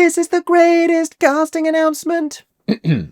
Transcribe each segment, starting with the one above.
This is the greatest casting announcement.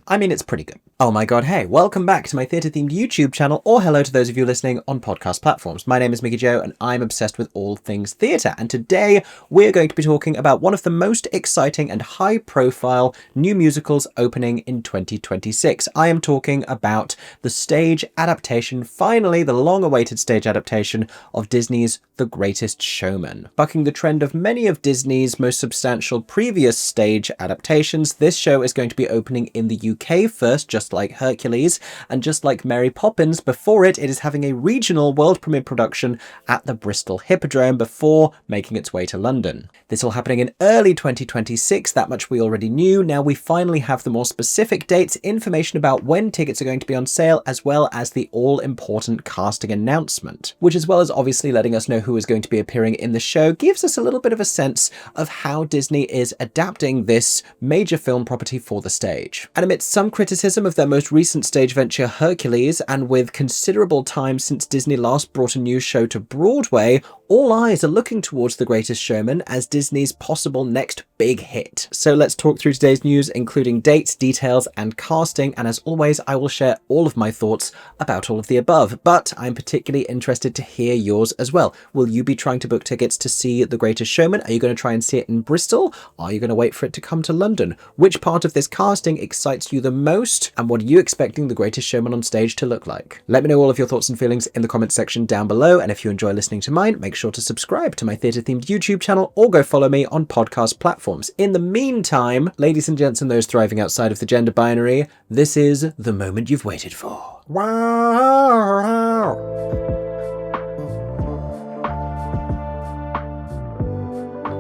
I mean, it's pretty good. Oh my god, hey, welcome back to my theatre-themed YouTube channel, or hello to those of you listening on podcast platforms. My name is Mickey Jo, and I'm obsessed with all things theatre, and today we're going to be talking about one of the most exciting and high-profile new musicals opening in 2026. I am talking about the stage adaptation, finally the long-awaited stage adaptation of Disney's The Greatest Showman. Bucking the trend of many of Disney's most substantial previous stage adaptations, this show is going to be opening in the UK first, just like Hercules, and just like Mary Poppins before it is having a regional world premiere production at the Bristol Hippodrome before making its way to London. This all happening in early 2026, that much we already knew. Now we finally have the more specific dates, information about when tickets are going to be on sale, as well as the all-important casting announcement, which, as well as obviously letting us know who is going to be appearing in the show, gives us a little bit of a sense of how Disney is adapting this major film property for the stage. And amidst some criticism of their most recent stage venture Hercules, and with considerable time since Disney last brought a new show to Broadway, all eyes are looking towards The Greatest Showman as Disney's possible next big hit. So let's talk through today's news, including dates, details, and casting, and as always, I will share all of my thoughts about all of the above, but I'm particularly interested to hear yours as well. Will you be trying to book tickets to see The Greatest Showman? Are you going to try and see it in Bristol? Are you going to wait for it to come to London? Which part of this casting excites you the most, and what are you expecting The Greatest Showman on stage to look like? Let me know all of your thoughts and feelings in the comments section down below, and if you enjoy listening to mine, make sure to subscribe to my theatre-themed YouTube channel or go follow me on podcast platforms. In the meantime, ladies and gents and those thriving outside of the gender binary, this is the moment you've waited for. Wow.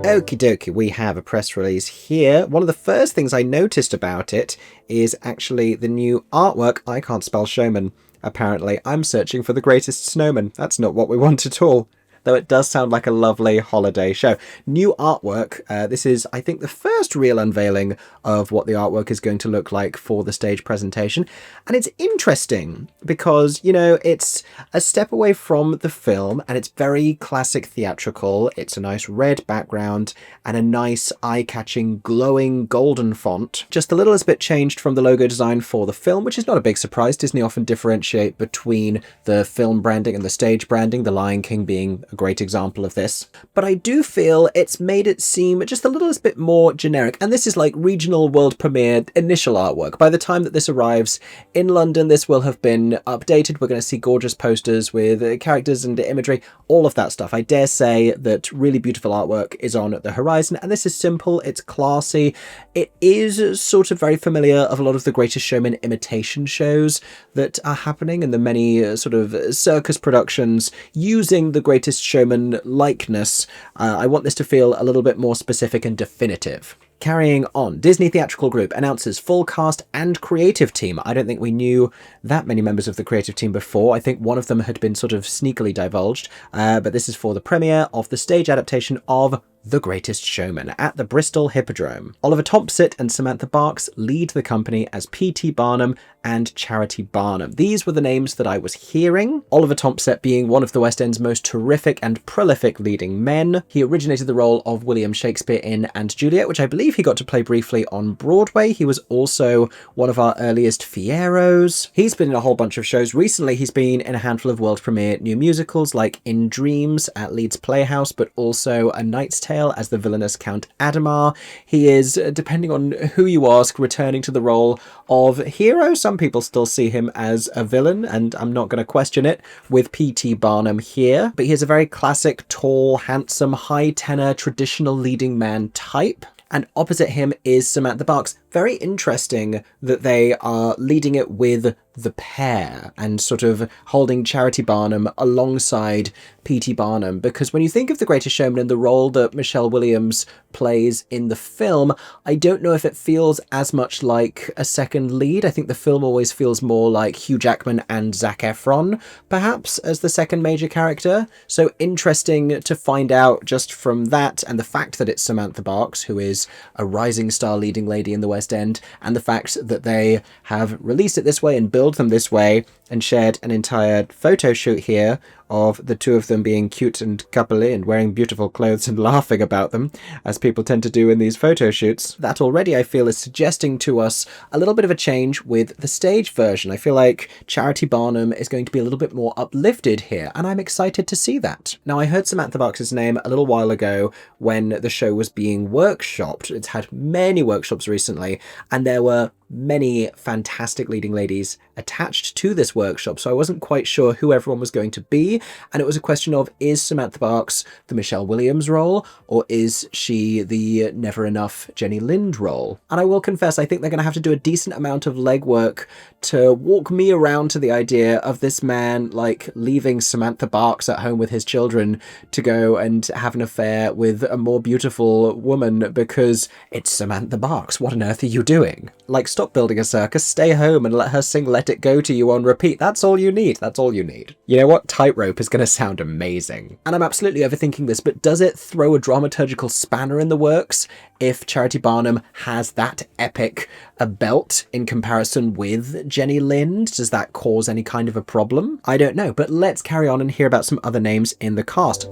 Okie dokie, we have a press release here. One of the first things I noticed about it is actually the new artwork. I can't spell showman, apparently. I'm searching for The Greatest Snowman. That's not what we want at all, though it does sound like a lovely holiday show. New artwork. This is, I think, the first real unveiling of what the artwork is going to look like for the stage presentation. And it's interesting because, you know, it's a step away from the film and it's very classic theatrical. It's a nice red background and a nice eye-catching glowing golden font. Just a little bit changed from the logo design for the film, which is not a big surprise. Disney often differentiate between the film branding and the stage branding, The Lion King being a great example of this. But I do feel it's made it seem just a little bit more generic. And this is like regional world premiere initial artwork. By the time that this arrives in London, this will have been updated. We're going to see gorgeous posters with characters and imagery, all of that stuff. I dare say that really beautiful artwork is on the horizon. And this is simple. It's classy. It is sort of very familiar of a lot of the Greatest Showman imitation shows that are happening in the many sort of circus productions using the Greatest Showman likeness. I want this to feel a little bit more specific and definitive. Carrying on, Disney Theatrical Group announces full cast and creative team. I don't think we knew that many members of the creative team before. I think one of them had been sort of sneakily divulged, but this is for the premiere of the stage adaptation of The Greatest Showman at the Bristol Hippodrome. Oliver Thompson and Samantha Barks lead the company as P.T. Barnum and Charity Barnum. These were the names that I was hearing. Oliver Thompson being one of the West End's most terrific and prolific leading men. He originated the role of William Shakespeare in *And Juliet*, which I believe he got to play briefly on Broadway. He was also one of our earliest Fieros. He's been in a whole bunch of shows. Recently, he's been in a handful of world premiere new musicals like In Dreams at Leeds Playhouse, but also A Knight's Tale as the villainous Count Adhemar. He is, depending on who you ask, returning to the role of hero. Some people still see him as a villain, and I'm not going to question it with P.T. Barnum here. But he is a very classic, tall, handsome, high tenor, traditional leading man type. And opposite him is Samantha Barks. Very interesting that they are leading it with the pair and sort of holding Charity Barnum alongside P.T. Barnum, because when you think of The Greatest Showman and the role that Michelle Williams plays in the film, I don't know if it feels as much like a second lead. I think the film always feels more like Hugh Jackman and Zac Efron, perhaps, as the second major character. So interesting to find out just from that, and the fact that it's Samantha Barks, who is a rising star leading lady in the West End, and the fact that they have released it this way and billed them this way and shared an entire photo shoot here of the two of them being cute and coupley and wearing beautiful clothes and laughing about them, as people tend to do in these photo shoots. That already, I feel, is suggesting to us a little bit of a change with the stage version. I feel like Charity Barnum is going to be a little bit more uplifted here, and I'm excited to see that. Now, I heard Samantha Box's name a little while ago when the show was being workshopped. It's had many workshops recently, and there were many fantastic leading ladies attached to this workshop, so I wasn't quite sure who everyone was going to be, and it was a question of, is Samantha Box the Michelle Williams role, or is she the Never Enough Jenny Lind role? And I will confess, I think they're going to have to do a decent amount of legwork to walk me around to the idea of this man, like, leaving Samantha Box at home with his children to go and have an affair with a more beautiful woman because it's Samantha Box. What on earth are you doing? Like, stop building a circus, stay home and let her sing Let It Go to you on repeat. That's all you need. That's all you need. You know what? Tightrope is going to sound amazing. And I'm absolutely overthinking this, but does it throw a dramaturgical spanner in the works if Charity Barnum has that epic a belt in comparison with Jenny Lind? Does that cause any kind of a problem? I don't know, but let's carry on and hear about some other names in the cast.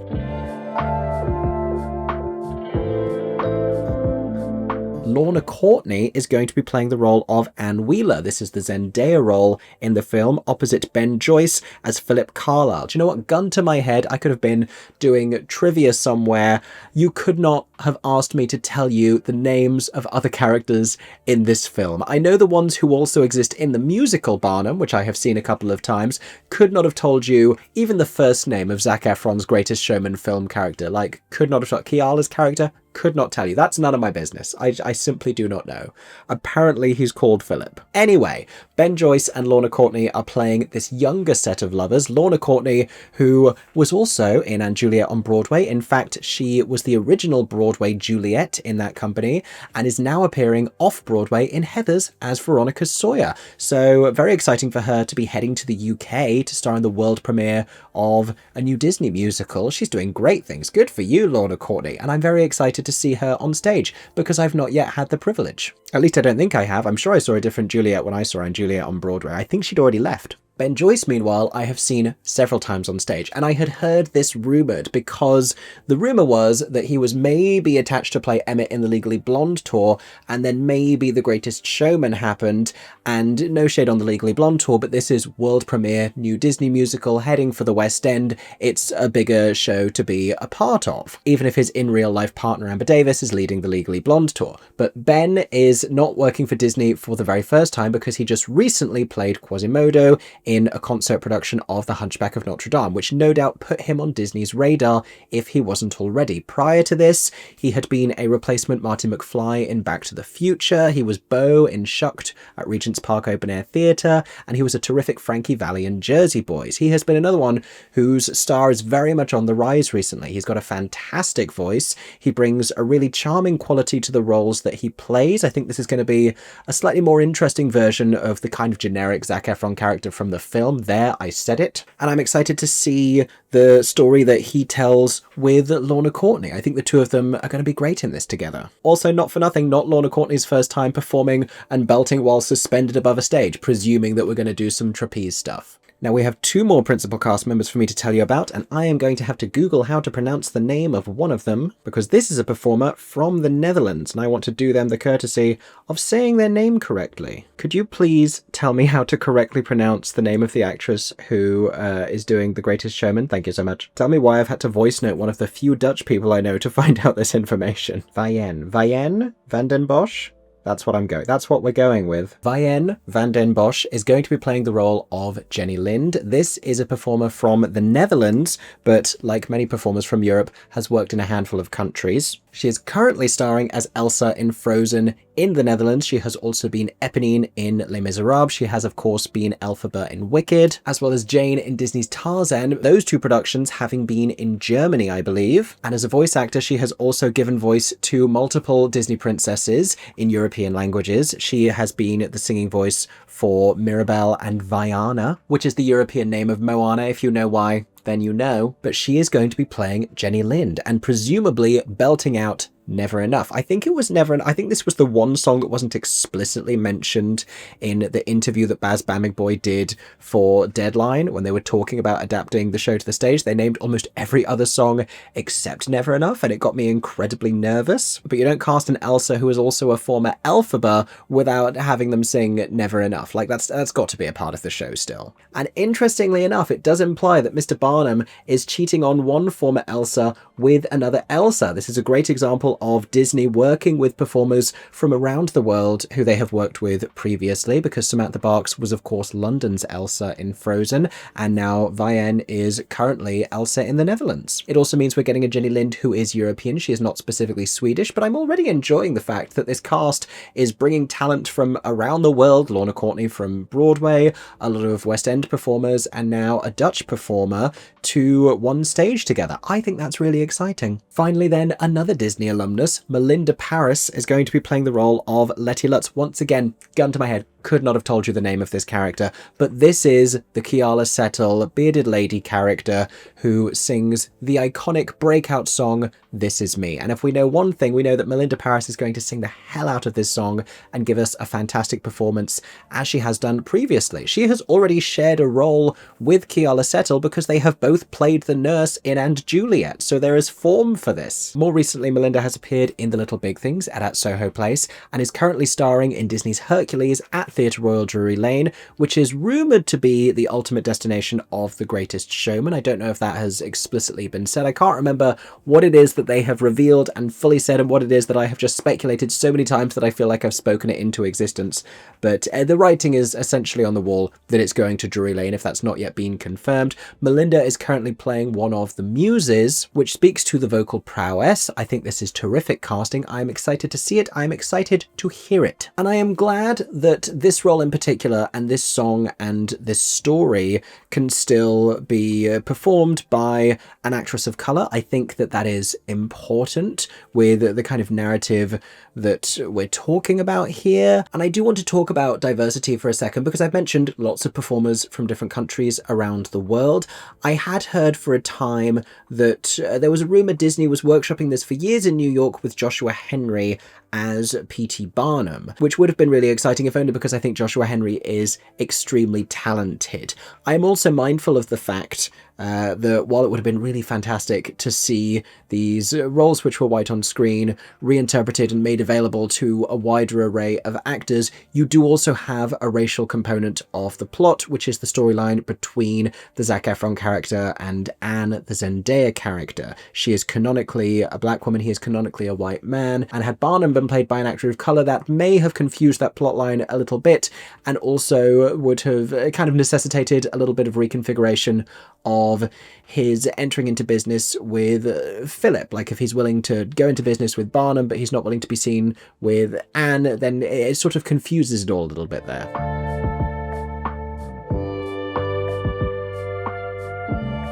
Lorna Courtney is going to be playing the role of Anne Wheeler. This is the Zendaya role in the film, opposite Ben Joyce as Philip Carlyle. Do you know what? Gun to my head, I could have been doing trivia somewhere. You could not have asked me to tell you the names of other characters in this film. I know the ones who also exist in the musical Barnum, which I have seen a couple of times. Could not have told you even the first name of Zac Efron's Greatest Showman film character. Like, could not have told Kiala's character. Could not tell you. That's none of my business. I simply do not know. Apparently he's called Philip. Anyway, Ben Joyce and Lorna Courtney are playing this younger set of lovers. Lorna Courtney, who was also in *And Juliet* on Broadway. In fact, she was the original Broadway Juliet in that company and is now appearing off-Broadway in *Heathers* as Veronica Sawyer. So very exciting for her to be heading to the UK to star in the world premiere of a new Disney musical. She's doing great things. Good for you, Lorna Courtney. And I'm very excited to see her on stage because I've not yet had the privilege. At least I don't think I have. I'm sure I saw a different Juliet when I saw *And Juliet* on Broadway. I think she'd already left. Ben Joyce, meanwhile, I have seen several times on stage, and I had heard this rumoured because the rumour was that he was maybe attached to play Emmett in the Legally Blonde tour, and then maybe The Greatest Showman happened, and no shade on the Legally Blonde tour, but this is world premiere new Disney musical heading for the West End. It's a bigger show to be a part of, even if his in-real-life partner Amber Davis is leading the Legally Blonde tour. But Ben is not working for Disney for the very first time because he just recently played Quasimodo in a concert production of The Hunchback of Notre Dame, which no doubt put him on Disney's radar if he wasn't already. Prior to this, he had been a replacement Marty McFly in Back to the Future, he was Bo in Shucked at Regent's Park Open Air Theatre, and he was a terrific Frankie Valli in Jersey Boys. He has been another one whose star is very much on the rise recently. He's got a fantastic voice, he brings a really charming quality to the roles that he plays. I think this is going to be a slightly more interesting version of the kind of generic Zac Efron character from the film. There, I said it. And I'm excited to see the story that he tells with Lorna Courtney. I think the two of them are going to be great in this together. Also, not for nothing, not Lorna Courtney's first time performing and belting while suspended above a stage, presuming that we're going to do some trapeze stuff. Now we have two more principal cast members for me to tell you about, and I am going to have to Google how to pronounce the name of one of them, because this is a performer from the Netherlands, and I want to do them the courtesy of saying their name correctly. Could you please tell me how to correctly pronounce the name of the actress who is doing The Greatest Showman? Thank you so much. Tell me why I've had to voice note one of the few Dutch people I know to find out this information. Vijen van den Bosch? That's what we're going with. Vijen van den Bosch is going to be playing the role of Jenny Lind. This is a performer from the Netherlands, but like many performers from Europe, has worked in a handful of countries. She is currently starring as Elsa in Frozen in the Netherlands. She has also been Eponine in Les Miserables. She has, of course, been Elphaba in Wicked, as well as Jane in Disney's Tarzan, those two productions having been in Germany, I believe. And as a voice actor, she has also given voice to multiple Disney princesses in European languages. She has been the singing voice for Mirabelle and Vaiana, which is the European name of Moana, if you know why. Then you know, but she is going to be playing Jenny Lind and presumably belting out Never Enough. I think it was I think this was the one song that wasn't explicitly mentioned in the interview that Baz Bamigboy did for Deadline when they were talking about adapting the show to the stage. They named almost every other song except Never Enough, and it got me incredibly nervous. But you don't cast an Elsa who is also a former Elphaba without having them sing Never Enough. Like, that's got to be a part of the show still. And interestingly enough, it does imply that Mr. Barnum is cheating on one former Elsa with another Elsa. This is a great example of Disney working with performers from around the world who they have worked with previously, because Samantha Barks was of course London's Elsa in Frozen, and now Vienne is currently Elsa in the Netherlands. It also means we're getting a Jenny Lind who is European. She is not specifically Swedish, but I'm already enjoying the fact that this cast is bringing talent from around the world. Lorna Courtney from Broadway, a lot of West End performers, and now a Dutch performer to one stage together. I think that's really exciting. Finally then, another Disney alumnus, Melinda Paris, is going to be playing the role of Letty Lutz. Once again, gun to my head, could not have told you the name of this character, but this is the Keala Settle bearded lady character who sings the iconic breakout song This Is Me. And if we know one thing, we know that Melinda Paris is going to sing the hell out of this song and give us a fantastic performance, as she has done previously. She has already shared a role with Keala Settle because they have both played the nurse in And Juliet, so there is form for this. More recently, Melinda has appeared in The Little Big Things at Soho Place and is currently starring in Disney's Hercules at Theatre Royal Drury Lane, which is rumoured to be the ultimate destination of The Greatest Showman. I don't know if that has explicitly been said. I can't remember what it is that they have revealed and fully said and what it is that I have just speculated so many times that I feel like I've spoken it into existence. But the writing is essentially on the wall that it's going to Drury Lane, if that's not yet been confirmed. Melinda is currently playing one of the muses, which speaks to the vocal prowess. I think this is terrific casting. I'm excited to see it. I'm excited to hear it. And I am glad that this role in particular and this song and this story can still be performed by an actress of colour. I think that that is important with the kind of narrative that we're talking about here. And I do want to talk about diversity for a second, because I've mentioned lots of performers from different countries around the world. I had heard for a time that there was a rumour Disney was workshopping this for years in New York with Joshua Henry as P.T. Barnum, which would have been really exciting, if only because I think Joshua Henry is extremely talented. I am also mindful of the fact that while it would have been really fantastic to see these roles which were white on screen reinterpreted and made available to a wider array of actors, you do also have a racial component of the plot, which is the storyline between the Zac Efron character and Anne, the Zendaya character. She is canonically a black woman, he is canonically a white man, and had Barnum been played by an actor of colour, that may have confused that plotline a little bit, and also would have kind of necessitated a little bit of reconfiguration of his entering into business with Philip. Like, if he's willing to go into business with Barnum but he's not willing to be seen with Anne, then it sort of confuses it all a little bit there.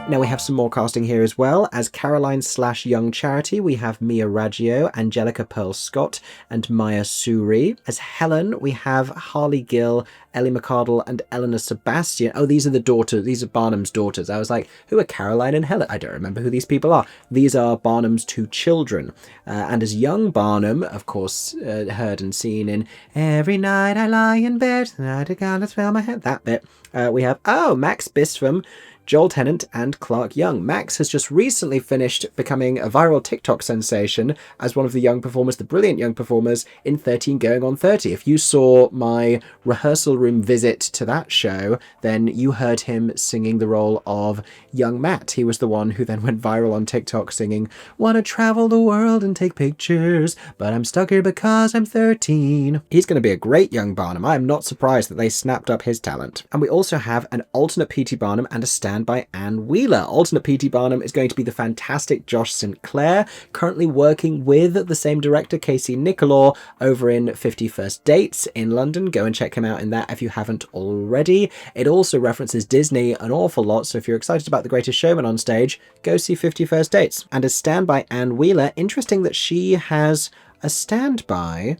Now we have some more casting here as well. As Caroline/Young Charity, we have Mia Raggio, Angelica Pearl Scott, and Maya Suri. As Helen, we have Harley Gill, Ellie McCardle, and Eleanor Sebastian. Oh, these are the daughters. These are Barnum's daughters. I was like, who are Caroline and Helen? I don't remember who these people are. These are Barnum's two children. And as young Barnum, of course, heard and seen in Every Night I Lie in Bed, Tonight I Gotta Spell My Head, that bit. We have, Max Bispham, Joel Tennant, and Clark Young. Max has just recently finished becoming a viral TikTok sensation as one of the young performers, the brilliant young performers in 13 Going on 30. If you saw my rehearsal room visit to that show, then you heard him singing the role of young Matt. He was the one who then went viral on TikTok singing, "Wanna travel the world and take pictures, but I'm stuck here because I'm 13. He's going to be a great young Barnum. I am not surprised that they snapped up his talent. And we also have an alternate P.T. Barnum and a stand by Anne Wheeler. Alternate P.T. Barnum is going to be the fantastic Josh St. Clair, currently working with the same director, Casey Nicholaw, over in 50 First Dates in London. Go and check him out in that if you haven't already. It also references Disney an awful lot, so if you're excited about The Greatest Showman on stage, go see 50 First Dates. And as stand by Anne Wheeler, interesting that she has a standby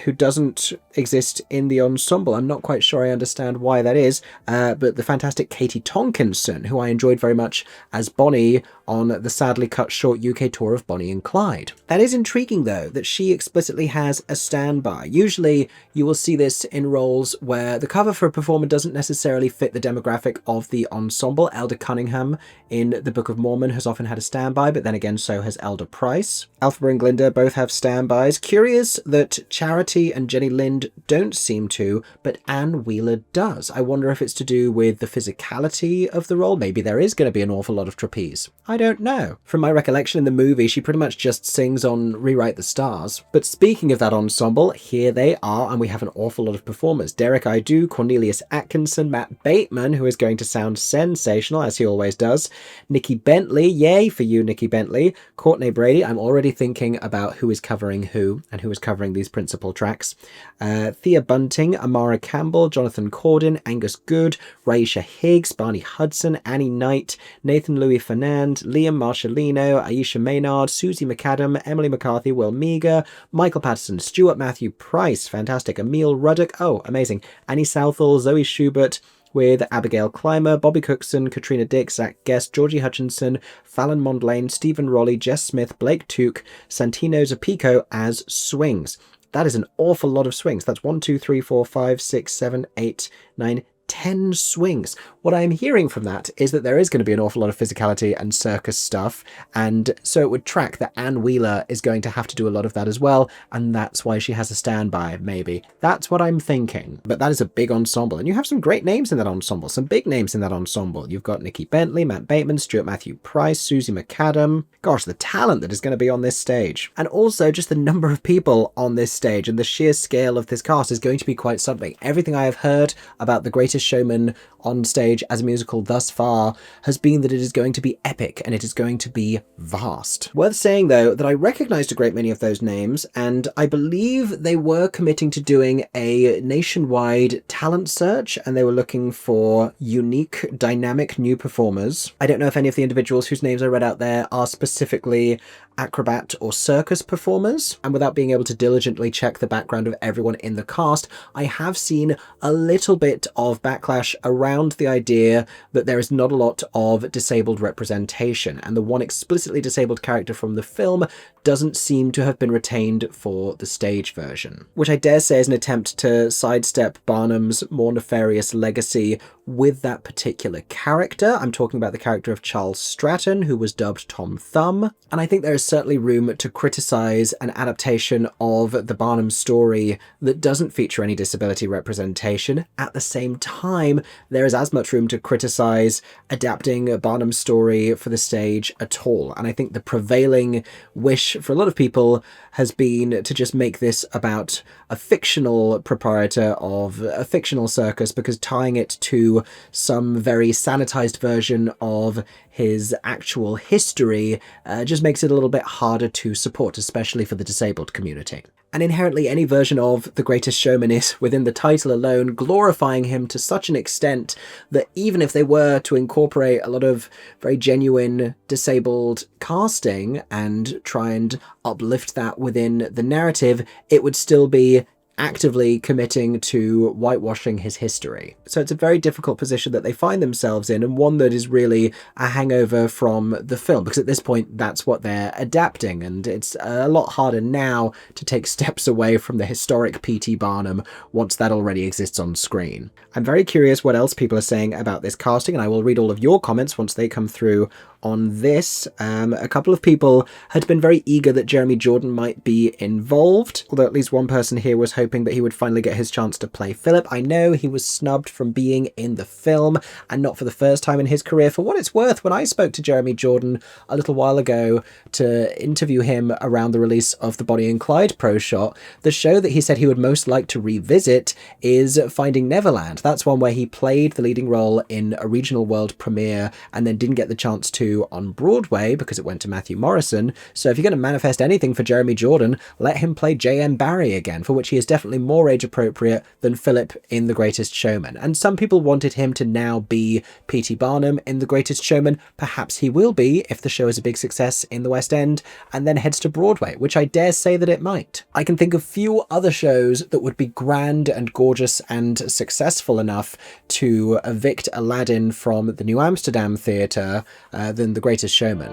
who doesn't exist in the ensemble. I'm not quite sure I understand why that is, but the fantastic Katie Tonkinson, who I enjoyed very much as Bonnie on the sadly cut short UK tour of Bonnie and Clyde. That is intriguing though, that she explicitly has a standby. Usually you will see this in roles where the cover for a performer doesn't necessarily fit the demographic of the ensemble. Elder Cunningham in the Book of Mormon has often had a standby, but then again so has Elder Price. Elphaba and Glinda both have standbys. Curious that Charity and Jenny Lind don't seem to, but Anne Wheeler does. I wonder if it's to do with the physicality of the role. Maybe there is going to be an awful lot of trapeze. I don't know. From my recollection in the movie, she pretty much just sings on Rewrite the Stars. But speaking of that ensemble, here they are, and we have an awful lot of performers. Derek Idu, Cornelius Atkinson, Matt Bateman, who is going to sound sensational, as he always does. Nikki Bentley, yay for you, Nikki Bentley. Courtney Brady, I'm already thinking about who is covering who, and who is covering these principal tracks. Thea Bunting, Amara Campbell, Jonathan Corden, Angus Good, Raisha Higgs, Barney Hudson, Annie Knight, Nathan Louis Fernand, Liam Marshallino, Aisha Maynard, Susie McAdam, Emily McCarthy, Will Meager, Michael Patterson, Stuart Matthew Price, fantastic, Emil Ruddock, oh, amazing, Annie Southall, Zoe Schubert, with Abigail Clymer, Bobby Cookson, Katrina Dick, Zach Guest, Georgie Hutchinson, Fallon Mondlane, Stephen Rowley, Jess Smith, Blake Took, Santino Zapico as swings. That is an awful lot of swings. That's 1, 2, 3, 4, 5, 6, 7, 8, 9, 10 swings. What I'm hearing from that is that there is going to be an awful lot of physicality and circus stuff, and so it would track that Anne Wheeler is going to have to do a lot of that as well, and that's why she has a standby, maybe. That's what I'm thinking. But that is a big ensemble, and you have some great names in that ensemble, some big names in that ensemble. You've got Nikki Bentley, Matt Bateman, Stuart Matthew Price, Susie McAdam. Gosh, the talent that is going to be on this stage. And also just the number of people on this stage and the sheer scale of this cast is going to be quite something. Everything I have heard about The Greatest Showman on stage as a musical thus far has been that it is going to be epic and it is going to be vast. Worth saying though that I recognized a great many of those names, and I believe they were committing to doing a nationwide talent search, and they were looking for unique, dynamic new performers. I don't know if any of the individuals whose names I read out there are specifically acrobat or circus performers, and without being able to diligently check the background of everyone in the cast, I have seen a little bit of backlash around the idea that there is not a lot of disabled representation, and the one explicitly disabled character from the film doesn't seem to have been retained for the stage version, which I dare say is an attempt to sidestep Barnum's more nefarious legacy with that particular character. I'm talking about the character of Charles Stratton, who was dubbed Tom Thumb, and I think there is certainly room to criticize an adaptation of the Barnum story that doesn't feature any disability representation. At the same time, there is as much room to criticize adapting a Barnum story for the stage at all, and I think the prevailing wish for a lot of people has been to just make this about a fictional proprietor of a fictional circus, because tying it to some very sanitized version of his actual history just makes it a little bit harder to support, especially for the disabled community. And inherently any version of The Greatest Showman is, within the title alone, glorifying him to such an extent that even if they were to incorporate a lot of very genuine disabled casting and try and uplift that within the narrative, it would still be actively committing to whitewashing his history. So it's a very difficult position that they find themselves in, and one that is really a hangover from the film, because at this point that's what they're adapting, and it's a lot harder now to take steps away from the historic P.T. Barnum once that already exists on screen. I'm very curious what else people are saying about this casting, and I will read all of your comments once they come through on this. A couple of people had been very eager that Jeremy Jordan might be involved, although at least one person here was hoping that he would finally get his chance to play Philip. I know he was snubbed from being in the film, and not for the first time in his career. For what it's worth, when I spoke to Jeremy Jordan a little while ago to interview him around the release of the Bonnie and Clyde Pro Shot, the show that he said he would most like to revisit is Finding Neverland. That's one where he played the leading role in a regional world premiere and then didn't get the chance to on Broadway because it went to Matthew Morrison. So if you're going to manifest anything for Jeremy Jordan, let him play J.M. Barrie again, for which he is definitely definitely more age appropriate than Philip in The Greatest Showman. And some people wanted him to now be P.T. Barnum in The Greatest Showman. Perhaps he will be if the show is a big success in the West End and then heads to Broadway, which I dare say that it might. I can think of few other shows that would be grand and gorgeous and successful enough to evict Aladdin from the New Amsterdam Theatre than The Greatest Showman.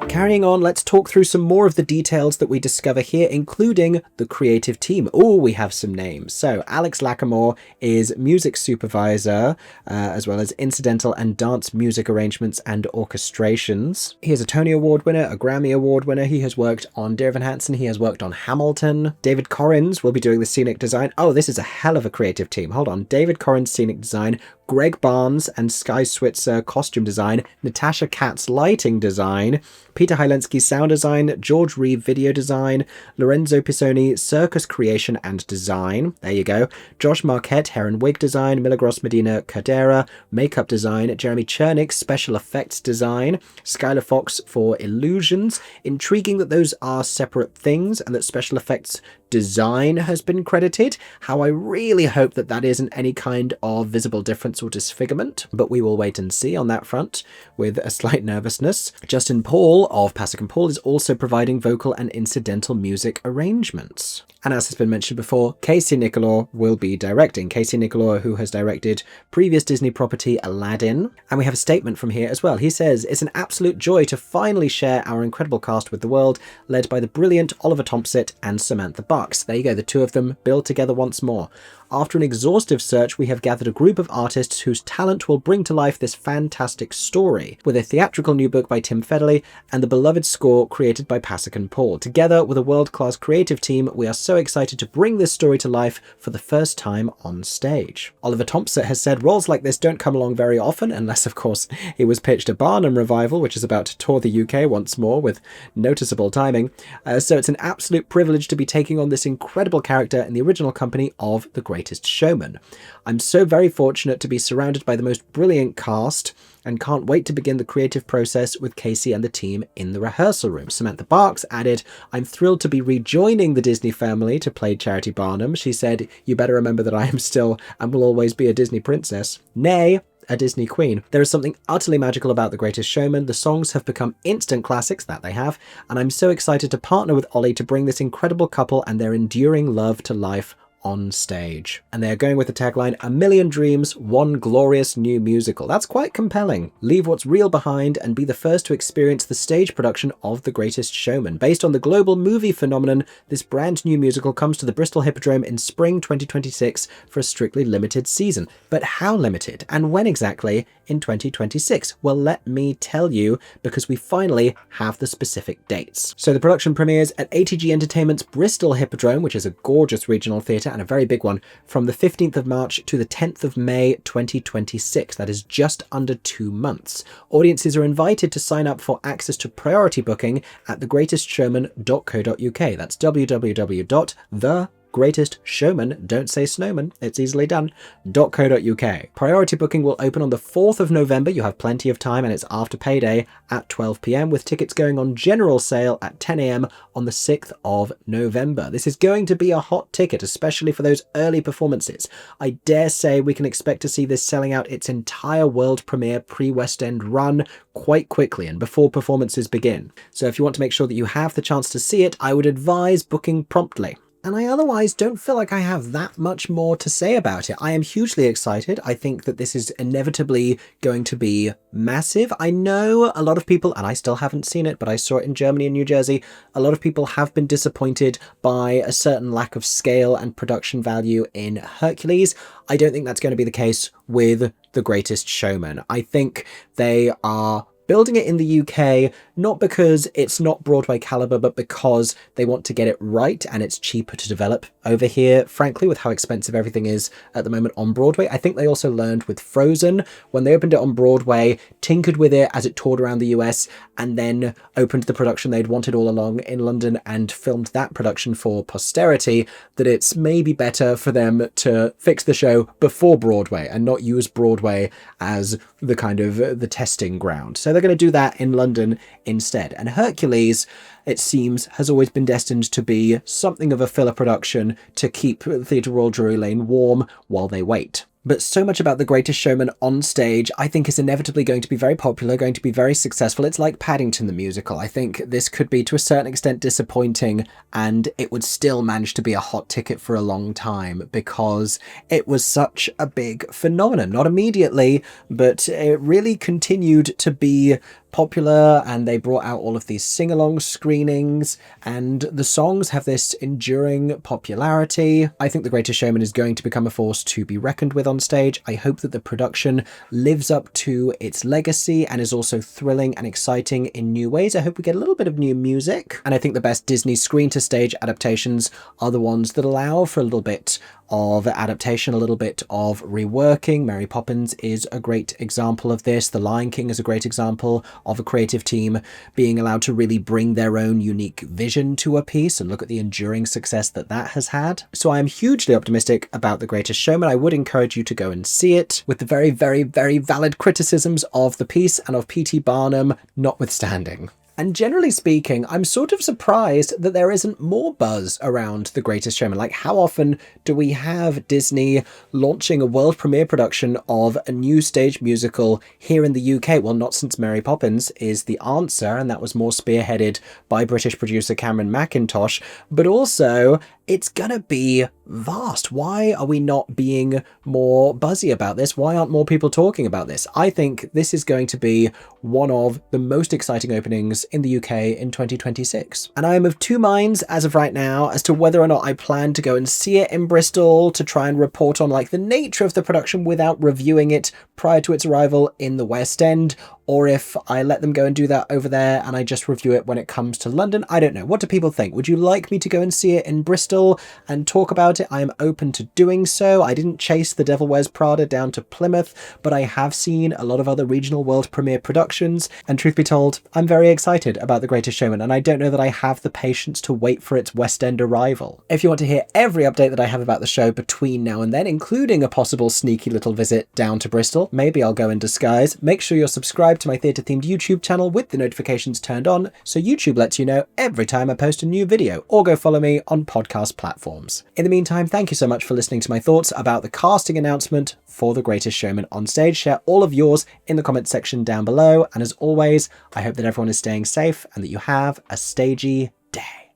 Carrying on, let's talk through some more of the details that we discover here, including the creative team. Oh, we have some names. So Alex Lackamore is music supervisor, as well as incidental and dance music arrangements and orchestrations. He is a Tony Award winner, a Grammy Award winner. He has worked on Dear Evan Hansen. He has worked on Hamilton. David Corrins will be doing the scenic design. Oh, this is a hell of a creative team. Hold on. David Corrins, scenic design. Greg Barnes and Sky Switzer costume design, Natasha Katz lighting design, Peter Hylensky sound design, George Reeve video design, Lorenzo Pisoni circus creation and design, there you go, Josh Marquette hair and wig design, Milagros Medina Cadera makeup design, Jeremy Chernick special effects design, Skylar Fox for illusions. Intriguing that those are separate things and that special effects design has been credited. How I really hope that that isn't any kind of visible difference or disfigurement, but we will wait and see on that front with a slight nervousness. Justin Paul of Pasek & Paul is also providing vocal and incidental music arrangements. And as has been mentioned before, Casey Nicholaw will be directing. Casey Nicholaw, who has directed previous Disney property Aladdin. And we have a statement from here as well. He says, "It's an absolute joy to finally share our incredible cast with the world, led by the brilliant Oliver Thompson and Samantha Bucks." There you go, the two of them build together once more. After an exhaustive search, we have gathered a group of artists whose talent will bring to life this fantastic story, with a theatrical new book by Tim Federley and the beloved score created by Pasek & Paul. Together with a world-class creative team, we are so excited to bring this story to life for the first time on stage. Oliver Thompson has said roles like this don't come along very often, unless of course he was pitched a Barnum revival, which is about to tour the UK once more with noticeable timing. So it's an absolute privilege to be taking on this incredible character in the original company of The Greatest Showman. I'm so very fortunate to be surrounded by the most brilliant cast and can't wait to begin the creative process with Casey and the team in the rehearsal room. Samantha Barks added, "I'm thrilled to be rejoining the Disney family to play Charity Barnum." She said, "You better remember that I am still and will always be a Disney princess. Nay, a Disney queen. There is something utterly magical about The Greatest Showman. The songs have become instant classics, that they have, and I'm so excited to partner with Ollie to bring this incredible couple and their enduring love to life on stage." And they're going with the tagline, "A million dreams, one glorious new musical." That's quite compelling. Leave what's real behind and be the first to experience the stage production of The Greatest Showman. Based on the global movie phenomenon, this brand new musical comes to the Bristol Hippodrome in spring 2026 for a strictly limited season. But how limited and when exactly in 2026? Well, let me tell you, because we finally have the specific dates. So the production premieres at ATG Entertainment's Bristol Hippodrome, which is a gorgeous regional theatre and a very big one, from the 15th of March to the 10th of May 2026. That is just under 2 months. Audiences are invited to sign up for access to priority booking at thegreatestshowman.co.uk. That's www.thegreatestshowman, don't say snowman, it's easily done, .co.uk. Priority booking will open on the 4th of November. You have plenty of time and it's after payday at 12 p.m, with tickets going on general sale at 10 a.m. on the 6th of November. This is going to be a hot ticket, especially for those early performances. I dare say we can expect to see this selling out its entire world premiere pre-West End run quite quickly and before performances begin. So if you want to make sure that you have the chance to see it, I would advise booking promptly. And I otherwise don't feel like I have that much more to say about it. I am hugely excited. I think that this is inevitably going to be massive. I know a lot of people, and I still haven't seen it, but I saw it in Germany and New Jersey, a lot of people have been disappointed by a certain lack of scale and production value in Hercules. I don't think that's going to be the case with The Greatest Showman. I think they are building it in the UK, not because it's not Broadway caliber, but because they want to get it right and it's cheaper to develop over here, frankly, with how expensive everything is at the moment on Broadway. I think they also learned with Frozen, when they opened it on Broadway, tinkered with it as it toured around the US, and then opened the production they'd wanted all along in London and filmed that production for posterity, that it's maybe better for them to fix the show before Broadway and not use Broadway as the kind of the testing ground. So they're going to do that in London instead. And Hercules, it seems, has always been destined to be something of a filler production to keep Theatre Royal Drury Lane warm while they wait. But so much about The Greatest Showman on stage, I think, is inevitably going to be very popular, going to be very successful. It's like Paddington the musical. I think this could be, to a certain extent, disappointing, and it would still manage to be a hot ticket for a long time because it was such a big phenomenon. Not immediately, but it really continued to be popular, and they brought out all of these sing-along screenings, and the songs have this enduring popularity. I think The Greatest Showman is going to become a force to be reckoned with on stage. I hope that the production lives up to its legacy and is also thrilling and exciting in new ways. I hope we get a little bit of new music, and I think the best Disney screen-to-stage adaptations are the ones that allow for a little bit of adaptation, a little bit of reworking. Mary Poppins is a great example of this. The Lion King is a great example of a creative team being allowed to really bring their own unique vision to a piece, and look at the enduring success that that has had. So I am hugely optimistic about The Greatest Showman. I would encourage you to go and see it, with the very, very, very valid criticisms of the piece and of P.T. Barnum notwithstanding. And generally speaking, I'm sort of surprised that there isn't more buzz around The Greatest Showman. Like, how often do we have Disney launching a world premiere production of a new stage musical here in the UK? Well, not since Mary Poppins is the answer, and that was more spearheaded by British producer Cameron Mackintosh, but also it's gonna be vast. Why are we not being more buzzy about this? Why aren't more people talking about this? I think this is going to be one of the most exciting openings in the UK in 2026. And I am of two minds as of right now as to whether or not I plan to go and see it in Bristol to try and report on like the nature of the production without reviewing it prior to its arrival in the West End, or if I let them go and do that over there and I just review it when it comes to London. I don't know. What do people think? Would you like me to go and see it in Bristol and talk about it? I am open to doing so. I didn't chase The Devil Wears Prada down to Plymouth, but I have seen a lot of other regional world premiere productions, and truth be told, I'm very excited about The Greatest Showman, and I don't know that I have the patience to wait for its West End arrival. If you want to hear every update that I have about the show between now and then, including a possible sneaky little visit down to Bristol, maybe I'll go in disguise, make sure you're subscribed to my theatre-themed YouTube channel with the notifications turned on, so YouTube lets you know every time I post a new video, or go follow me on podcast platforms. In the meantime, thank you so much for listening to my thoughts about the casting announcement for The Greatest Showman on stage. Share all of yours in the comments section down below, and as always, I hope that everyone is staying safe and that you have a stagey day.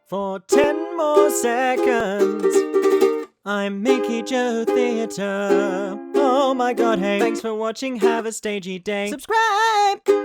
For 10 more seconds, I'm MickeyJoTheatre. Oh my god, hey, thanks for watching, have a stagey day. Subscribe!